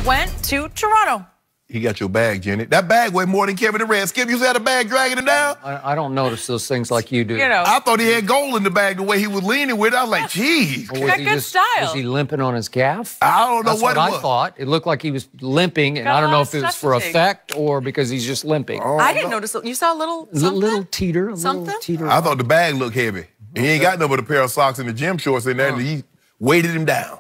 went to Toronto. He got your bag, Jenny. That bag weighed more than Kevin Durant. Skip, you had a bag dragging him down? I don't notice those things like you do. You know. I thought he had gold in the bag the way he was leaning with it. I was like, geez. Got good style. Was he limping on his calf? I don't know what it was. I thought. It looked like he was limping, and Got I don't a know lot if of it was stuff for to take. effect or because he's just limping. Oh, I didn't notice it. You saw a little something? Little teeter. Something? Little teeter. I thought the bag looked heavy. And he ain't got nothing but a pair of socks and the gym shorts in there, and he weighted him down.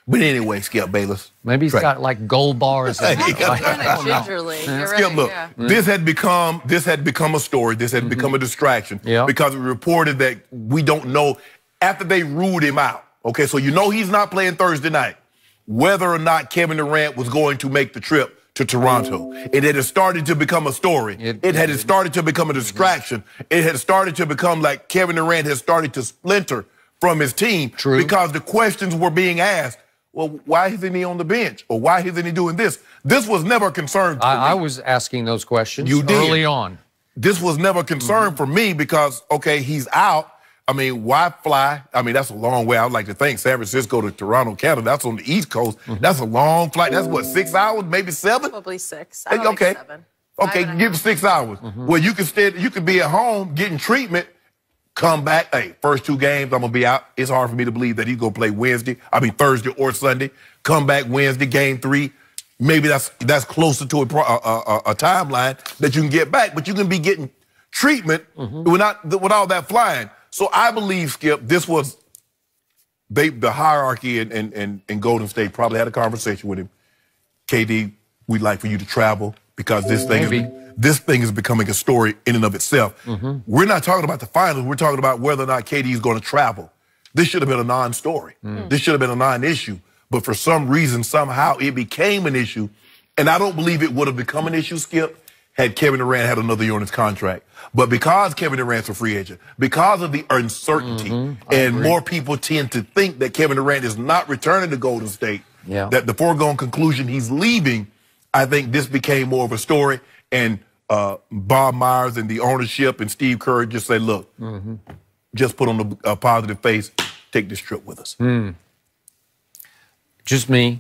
But anyway, Skip Bayless. Maybe he's got like gold bars. Kind of gingerly. You're Skip, right, look, yeah. this had become a story. This had become a distraction because it reported that we don't know after they ruled him out. Okay, so you know he's not playing Thursday night. Whether or not Kevin Durant was going to make the trip to Toronto. It had started to become a story. It had started to become a distraction. It had started to become like Kevin Durant has started to splinter from his team because the questions were being asked. Well, why isn't he on the bench? Or why isn't he doing this? This was never a concern for me. I was asking those questions early on. This was never a concern for me because, okay, he's out. I mean, why fly? I mean, that's a long way. I would like to think San Francisco to Toronto, Canada. That's on the East Coast. That's a long flight. That's what, 6 hours, maybe 7? Probably 6. I Okay. like 7. Okay, give 6 hours. Well, you could be at home getting treatment. Come back, hey, first 2 games, I'm going to be out. It's hard for me to believe that he's going to play Thursday or Sunday. Come back Wednesday, game 3. Maybe that's closer to a timeline that you can get back, but you can be getting treatment with all that flying. So I believe, Skip, this was the hierarchy in Golden State probably had a conversation with him. KD, we'd like for you to travel because this thing is becoming a story in and of itself. We're not talking about the finals. We're talking about whether or not KD is going to travel. This should have been a non-story. This should have been a non-issue. But for some reason, somehow, it became an issue. And I don't believe it would have become an issue, Skip, had Kevin Durant had another year on his contract. But because Kevin Durant's a free agent, because of the uncertainty, and more people tend to think that Kevin Durant is not returning to Golden State, that the foregone conclusion he's leaving, I think this became more of a story. And Bob Myers and the ownership and Steve Kerr just say, look, just put on a positive face, take this trip with us. Just me.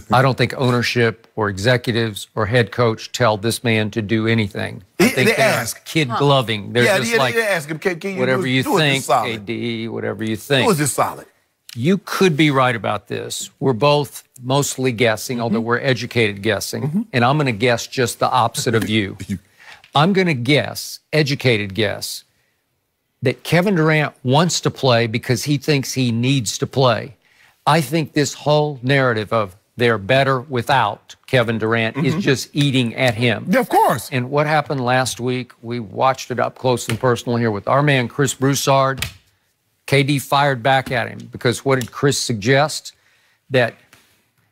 I don't think ownership or executives or head coach tell this man to do anything. I think they ask. Kid gloving. They're just like, they ask him, can you whatever you think, solid? KD, whatever you think. Was this solid? You could be right about this. We're both mostly guessing, although we're educated guessing. And I'm going to guess just the opposite of you. I'm going to guess, educated guess, that Kevin Durant wants to play because he thinks he needs to play. I think this whole narrative of they're better without Kevin Durant is just eating at him. Yeah, of course. And what happened last week, we watched it up close and personal here with our man, Chris Broussard. KD fired back at him because what did Chris suggest? That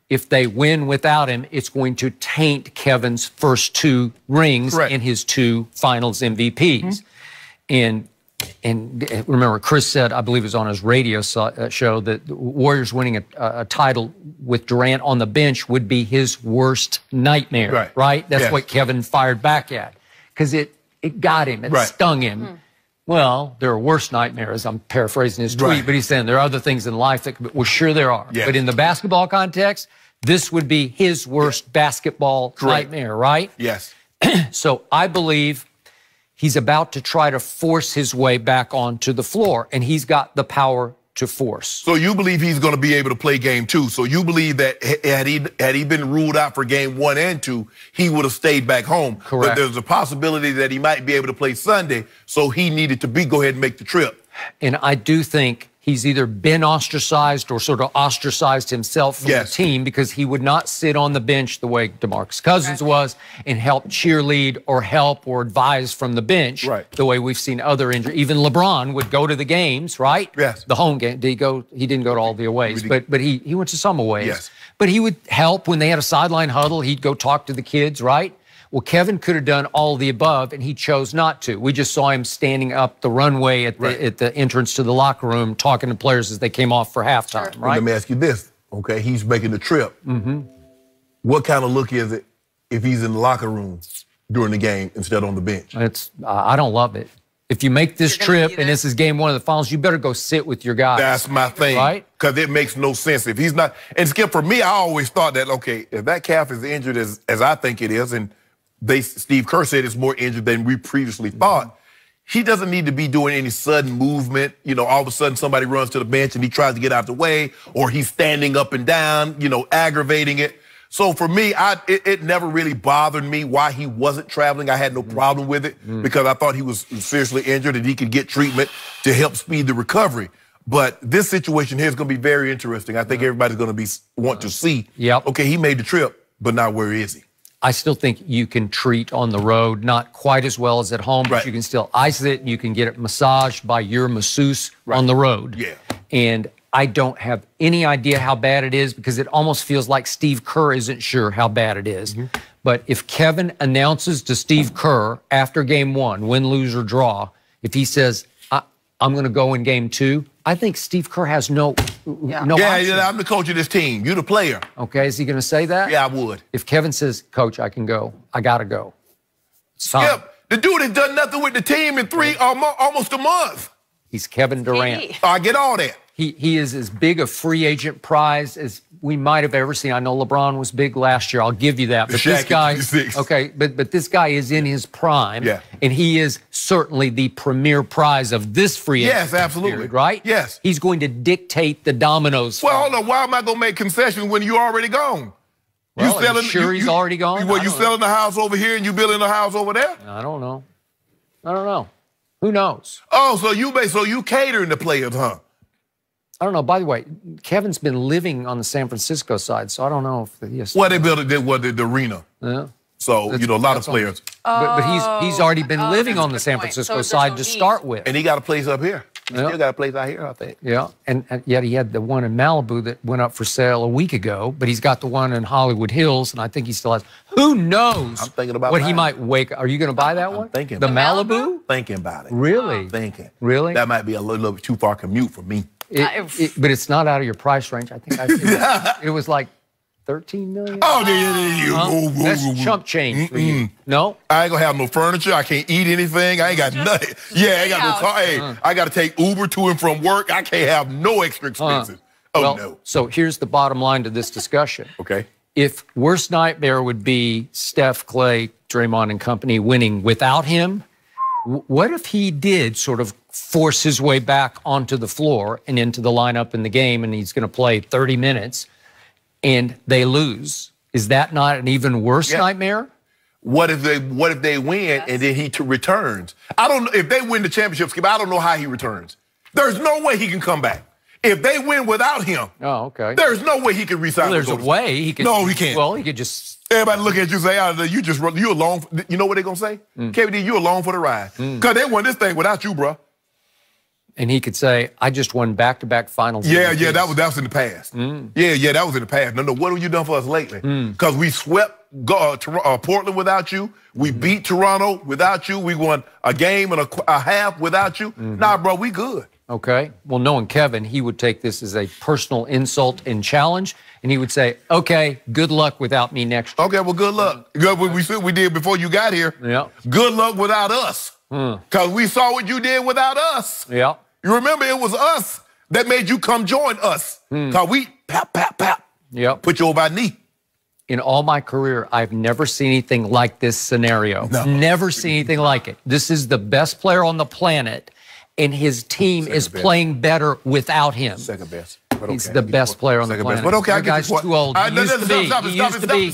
if they win without him, it's going to taint Kevin's first 2 rings and his 2 finals MVPs. And remember, Chris said, I believe it was on his radio show, that the Warriors winning a title with Durant on the bench would be his worst nightmare, right? That's what Kevin fired back at because it got him, it stung him. Well, there are worse nightmares. I'm paraphrasing his tweet, but he's saying there are other things in life that, well, sure there are. But in the basketball context, this would be his worst basketball nightmare, right? Yes. So I believe he's about to try to force his way back onto the floor, and he's got the power to force. So you believe he's going to be able to play game 2. So you believe that had he been ruled out for game 1 and 2, he would have stayed back home. Correct. But there's a possibility that he might be able to play Sunday, so he needed to go ahead and make the trip. And I do think he's either been ostracized or sort of ostracized himself from the team because he would not sit on the bench the way DeMarcus Cousins was and help cheerlead or help or advise from the bench the way we've seen other injuries. Even LeBron would go to the games, right? Yes. The home game. Did he go? He didn't go to all the aways, but he went to some aways. Yes. But he would help when they had a sideline huddle. He'd go talk to the kids, right? Well, Kevin could have done all the above, and he chose not to. We just saw him standing up the runway at the entrance to the locker room talking to players as they came off for halftime, right? Let me ask you this, okay? He's making the trip. What kind of look is it if he's in the locker room during the game instead on the bench? I don't love it. If you make this You're gonna trip be and there. this is game one of the finals, you better go sit with your guys. That's my thing. Right? Because it makes no sense. If he's not, and Skip, for me, I always thought that, okay, if that calf is injured as I think it is, and Steve Kerr said it's more injured than we previously thought, he doesn't need to be doing any sudden movement. You know, all of a sudden somebody runs to the bench and he tries to get out the way, or he's standing up and down, you know, aggravating it. So for me, it never really bothered me why he wasn't traveling. I had no problem with it because I thought he was seriously injured and he could get treatment to help speed the recovery. But this situation here is going to be very interesting. I think everybody's going to want to see, okay, he made the trip, but now where is he? I still think you can treat on the road, not quite as well as at home, but you can still isolate it. You can get it massaged by your masseuse on the road. Yeah. And I don't have any idea how bad it is because it almost feels like Steve Kerr isn't sure how bad it is. But if Kevin announces to Steve Kerr after game one, win, lose, or draw, if he says, I'm going to go in game two, I think Steve Kerr has no option. I'm the coach of this team. You the player. Okay, is he going to say that? Yeah, I would. If Kevin says, Coach, I can go, I got to go. Skip, the dude has done nothing with the team in almost a month. He's Kevin Durant. I get all that. He is as big a free agent prize as we might have ever seen. I know LeBron was big last year. I'll give you that. But this guy, okay, but this guy is in his prime. Yeah. And he is certainly the premier prize of this free agent. Yes, absolutely. Period, right? Yes. He's going to dictate the dominoes. Well, hold on. Why am I going to make concessions when you're already gone? Well, you sure he's already gone? Well, you selling the house over here and you building the house over there? I don't know. I don't know. Who knows? Oh, so you catering to players, huh? I don't know. By the way, Kevin's been living on the San Francisco side, so I don't know if he has. Well, they built the arena. Yeah. So, you know, a lot of players. But he's already been living on the San Francisco side to start with. And he got a place up here. He still got a place out here, I think. Yeah, and yet he had the one in Malibu that went up for sale a week ago, but he's got the one in Hollywood Hills, and I think he still has. Who knows? I'm thinking about what he might wake. Are you going to buy that one? I'm thinking. The Malibu? Thinking about it. Really? Thinking. Really? That might be a little bit too far commute for me. But it's not out of your price range. I think it was like 13 million. Oh, yeah. That's chump change for you. No? I ain't gonna have no furniture. I can't eat anything. I ain't got nothing. Yeah, I ain't got no car. Hey, I gotta take Uber to and from work. I can't have no extra expenses. Oh, no. So here's the bottom line to this discussion. Okay. If worst nightmare would be Steph, Clay, Draymond, and company winning without him, what if he did sort of force his way back onto the floor and into the lineup in the game, and he's going to play 30 minutes, and they lose? Is that not an even worse nightmare? What if they win and then he returns? I don't know if they win the championship, Skip. I don't know how he returns. There's no way he can come back. If they win without him, there's no way he can resign. Well, there's a way he can. No, he can't. Well, he could just. Everybody look at you and say, you alone. You know what they're gonna say? KD, you alone for the ride. Because they won this thing without you, bro. And he could say, I just won back-to-back finals. Yeah, that was in the past. Yeah, that was in the past. No, what have you done for us lately? Because we swept Portland without you. We beat Toronto without you. We won a game and a half without you. Nah, bro, we good. Okay. Well, knowing Kevin, he would take this as a personal insult and challenge, and he would say, okay, good luck without me next year. Okay, well, good luck. Good what we did before you got here. Yeah. Good luck without us. Because we saw what you did without us. Yeah. You remember it was us that made you come join us. Because we pap. Yep. Put you over our knee. In all my career, I've never seen anything like this scenario. No. Never seen anything like it. This is the best player on the planet, and his team is playing better without him. Second best. He's the best player on the planet. But okay, I get your point. Too old.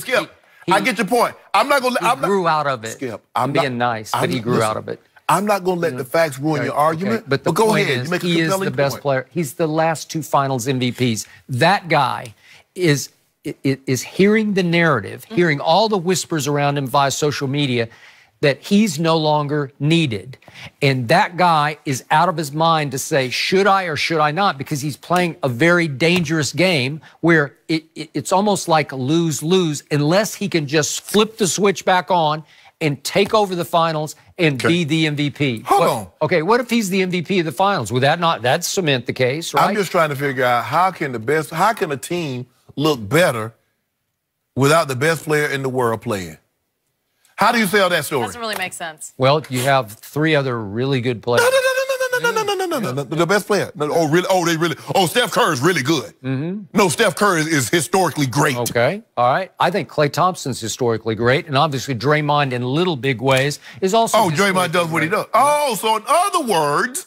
Skip. I get your point. I'm not going to He grew out of it. Skip. I'm being nice, but he grew out of it. I'm not going to let the facts ruin your argument. But go ahead. You make a he is the compelling best point. player. He's the last two finals MVPs. That guy is hearing the narrative, hearing all the whispers around him via social media that he's no longer needed. And that guy is out of his mind to say, should I or should I not? Because he's playing a very dangerous game where it's almost like lose-lose unless he can just flip the switch back on and take over the finals and be the MVP. Hold on. Okay, what if he's the MVP of the finals? Would that cement the case, right? I'm just trying to figure out how can a team look better without the best player in the world playing? How do you sell that story? Doesn't really make sense. Well, you have 3 other really good players. No. The best player. No, oh, really? Oh, they really. Oh, Steph Curry is really good. No, Steph Curry is historically great. Okay, all right. I think Klay Thompson's historically great, and obviously Draymond in little big ways is also. Oh, Draymond does what he does. Oh, so in other words,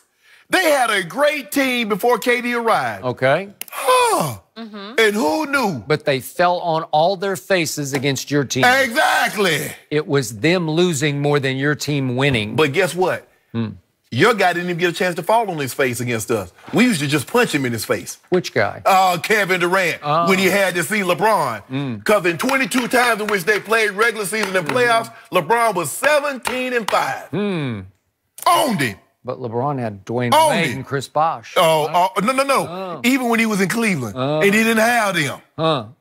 they had a great team before KD arrived. Okay. Huh. And who knew? But they fell on all their faces against your team. Exactly. It was them losing more than your team winning. But guess what? Your guy didn't even get a chance to fall on his face against us. We used to just punch him in his face. Which guy? Kevin Durant, when he had to see LeBron. Because in 22 times in which they played regular season and playoffs, LeBron was 17-5. Owned him. But LeBron had Dwayne Wade and Chris Bosh. No. Even when he was in Cleveland, and he didn't have them.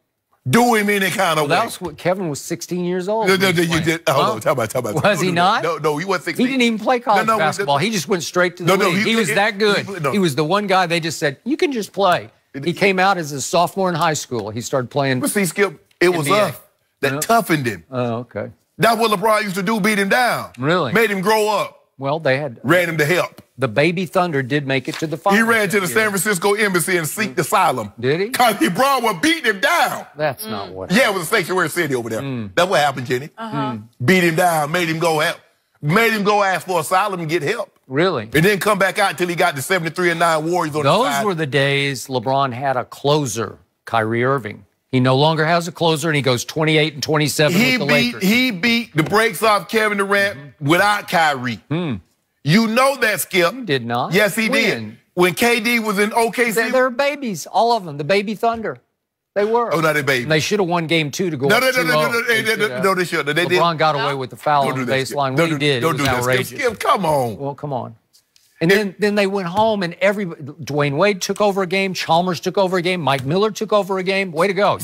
Do him any kind of way. That was what Kevin was 16 years old. You did. Talk about. Was he not? No, he wasn't 16. He didn't even play college basketball. He just went straight to the league. He was that good. He was the one guy they just said, you can just play. He came out as a sophomore in high school. He started playing. But see, Skip, it was us that toughened him. Oh, okay. That's what LeBron used to do, beat him down. Really? Made him grow up. Well, they had. Ran him to help. The Baby Thunder did make it to the finals. He ran to the San Francisco embassy and seeked asylum. Did he? Because LeBron was beating him down. That's not what. Yeah, it was a sanctuary city over there. That's what happened, Jenny. Beat him down, made him go help. Made him go ask for asylum and get help. Really? And then come back out until he got the 73-9 Warriors on the side. Those were the days LeBron had a closer, Kyrie Irving. He no longer has a closer, and he goes 28 and 27 with the Lakers. He beat the brakes off Kevin Durant without Kyrie. You know that, Skip. He did not. Yes, he did. When KD was in OKC. They're babies, all of them. The Baby Thunder. They were. Oh, no, they babies. And they should have won game 2 to go up 2-0. No, they should. LeBron got away with the foul on the baseline. What he did, it was outrageous. Skip, come on. Well, come on. And then they went home, and Dwayne Wade took over a game. Chalmers took over a game. Mike Miller took over a game. Way to go.